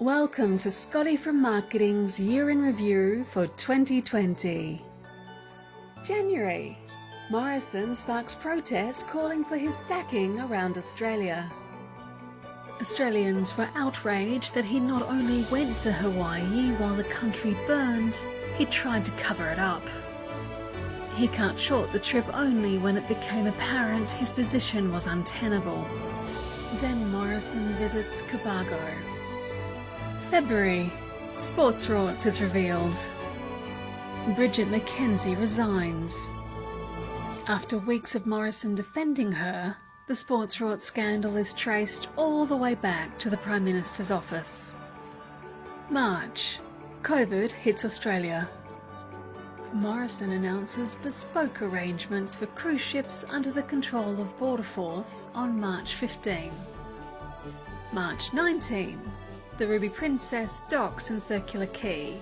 Welcome to Scotty from Marketing's Year in Review for 2020. January. Morrison sparks protest calling for his sacking around Australia. Australians were outraged that he not only went to Hawaii while the country burned, he tried to cover it up. He cut short the trip only when it became apparent his position was untenable. Then Morrison visits Cobargo. February. Sports Rorts is revealed. Bridget McKenzie resigns. After weeks of Morrison defending her, the Sports Rorts scandal is traced all the way back to the Prime Minister's office. March. COVID hits Australia. Morrison announces bespoke arrangements for cruise ships under the control of Border Force on March 15. March 19. The Ruby Princess docks in Circular Quay.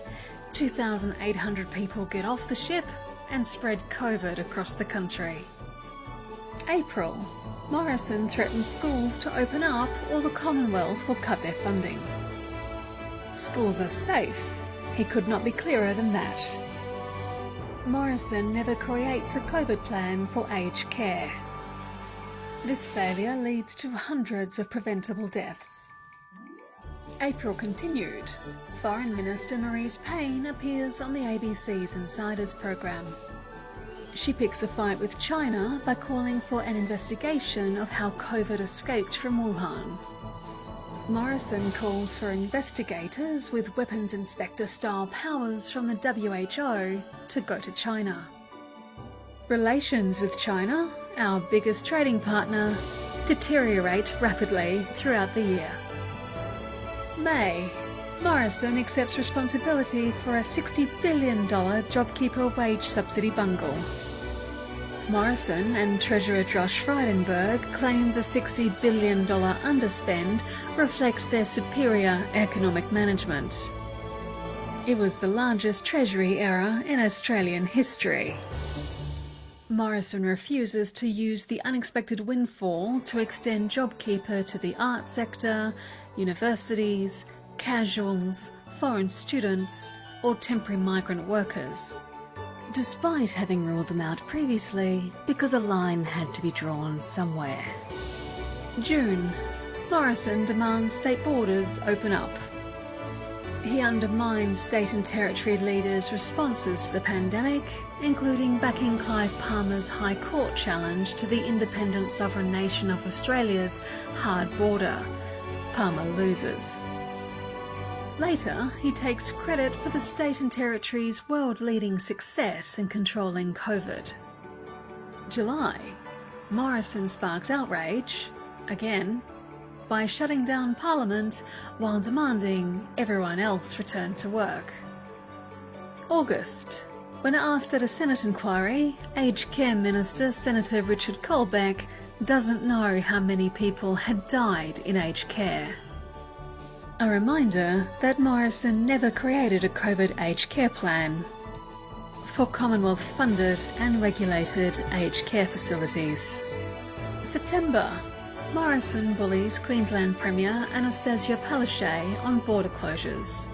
2,800 people get off the ship and spread COVID across the country. April. Morrison threatens schools to open up or the Commonwealth will cut their funding. Schools are safe. He could not be clearer than that. Morrison never creates a COVID plan for aged care. This failure leads to hundreds of preventable deaths. April continued. Foreign Minister Marise Payne appears on the ABC's Insiders programme. She picks a fight with China by calling for an investigation of how COVID escaped from Wuhan. Morrison calls for investigators with weapons inspector-style powers from the WHO to go to China. Relations with China, our biggest trading partner, deteriorate rapidly throughout the year. May. Morrison accepts responsibility for a $60 billion JobKeeper wage subsidy bungle. Morrison and Treasurer Josh Frydenberg claim the $60 billion underspend reflects their superior economic management. It was the largest Treasury error in Australian history. Morrison refuses to use the unexpected windfall to extend JobKeeper to the arts sector, universities, casuals, foreign students, or temporary migrant workers, despite having ruled them out previously because a line had to be drawn somewhere. June. Morrison demands state borders open up. He undermines state and territory leaders' responses to the pandemic, including backing Clive Palmer's High Court challenge to the independent sovereign nation of Australia's hard border. Palmer loses. Later, he takes credit for the state and territory's world-leading success in controlling COVID. July. Morrison sparks outrage, again, by shutting down Parliament while demanding everyone else return to work. August. When asked at a Senate inquiry, Aged Care Minister Senator Richard Colbeck doesn't know how many people had died in aged care. A reminder that Morrison never created a COVID aged care plan for Commonwealth-funded and regulated aged care facilities. September. Morrison bullies Queensland Premier Anastasia Palaszczuk on border closures.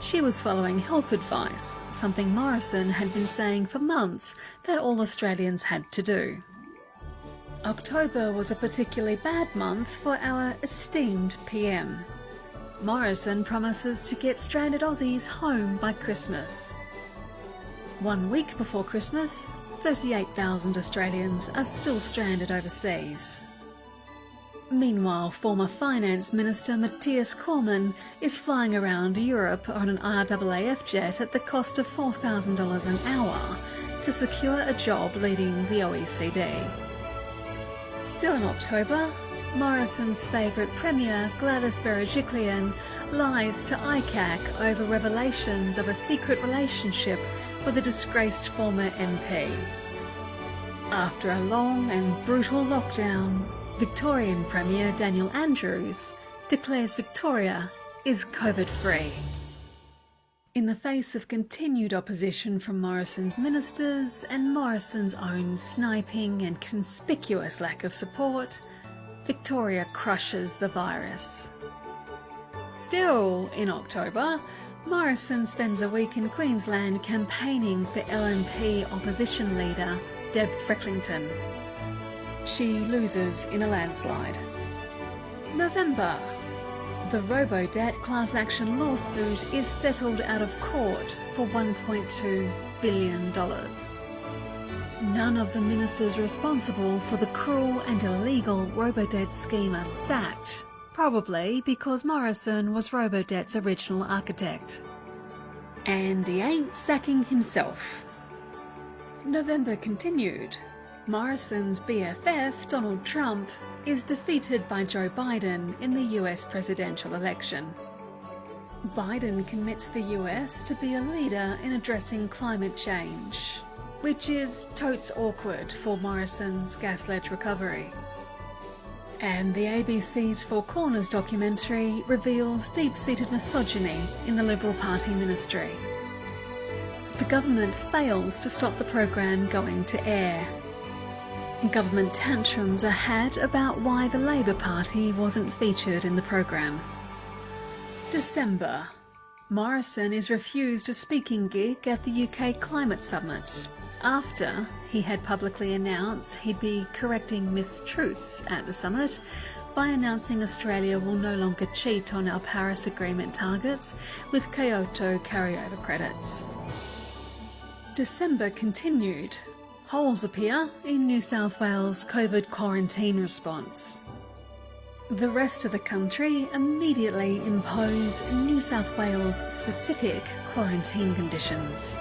She was following health advice, something Morrison had been saying for months that all Australians had to do. October was a particularly bad month for our esteemed PM. Morrison promises to get stranded Aussies home by Christmas. 1 week before Christmas, 38,000 Australians are still stranded overseas. Meanwhile, former Finance Minister Matthias Cormann is flying around Europe on an RAAF jet at the cost of $4,000 an hour to secure a job leading the OECD. Still in October, Morrison's favourite Premier, Gladys Berejiklian, lies to ICAC over revelations of a secret relationship with a disgraced former MP. After a long and brutal lockdown, Victorian Premier Daniel Andrews declares Victoria is COVID-free. In the face of continued opposition from Morrison's ministers and Morrison's own sniping and conspicuous lack of support, Victoria crushes the virus. Still in October, Morrison spends a week in Queensland campaigning for LNP opposition leader Deb Frecklington. She loses in a landslide. November. The Robodebt class action lawsuit is settled out of court for $1.2 billion. None of the ministers responsible for the cruel and illegal Robodebt scheme are sacked, probably because Morrison was Robodebt's original architect. And he ain't sacking himself. November continued. Morrison's BFF, Donald Trump, is defeated by Joe Biden in the US presidential election. Biden commits the US to be a leader in addressing climate change, which is totes awkward for Morrison's gaslit recovery. And the ABC's Four Corners documentary reveals deep-seated misogyny in the Liberal Party ministry. The government fails to stop the program going to air. Government tantrums are had about why the Labour Party wasn't featured in the program. December. Morrison is refused a speaking gig at the UK Climate Summit after he had publicly announced he'd be correcting mistruths at the summit by announcing Australia will no longer cheat on our Paris Agreement targets with Kyoto carryover credits. December continued. Holes appear in New South Wales COVID quarantine response. The rest of the country immediately impose New South Wales specific quarantine conditions.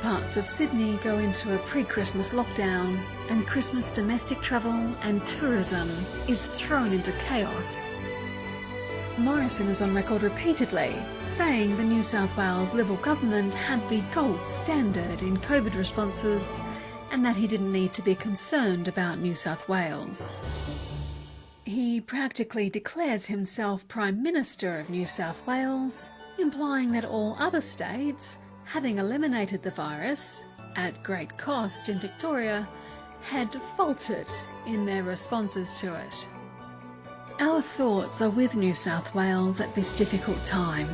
Parts of Sydney go into a pre-Christmas lockdown, and Christmas domestic travel and tourism is thrown into chaos. Morrison is on record repeatedly saying the New South Wales Liberal government had the gold standard in COVID responses and that he didn't need to be concerned about New South Wales. He practically declares himself Prime Minister of New South Wales, implying that all other states, having eliminated the virus, at great cost in Victoria, had faltered in their responses to it. Our thoughts are with New South Wales at this difficult time.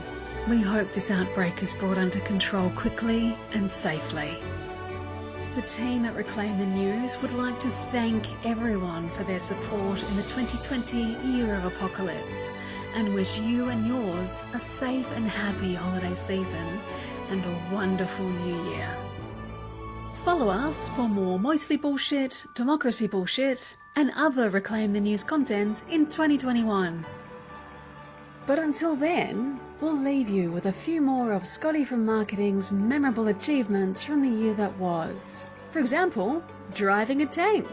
We hope this outbreak is brought under control quickly and safely. The team at Reclaim the News would like to thank everyone for their support in the 2020 year of apocalypse and wish you and yours a safe and happy holiday season and a wonderful new year. Follow us for more mostly bullshit, democracy bullshit, and other Reclaim the News content in 2021. But until then, we'll leave you with a few more of Scotty from Marketing's memorable achievements from the year that was. For example, driving a tank,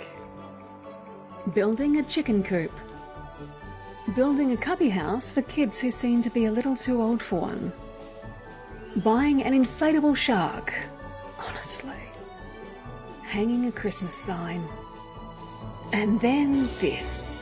building a chicken coop, building a cubby house for kids who seem to be a little too old for one, buying an inflatable shark, honestly, hanging a Christmas sign, and then this.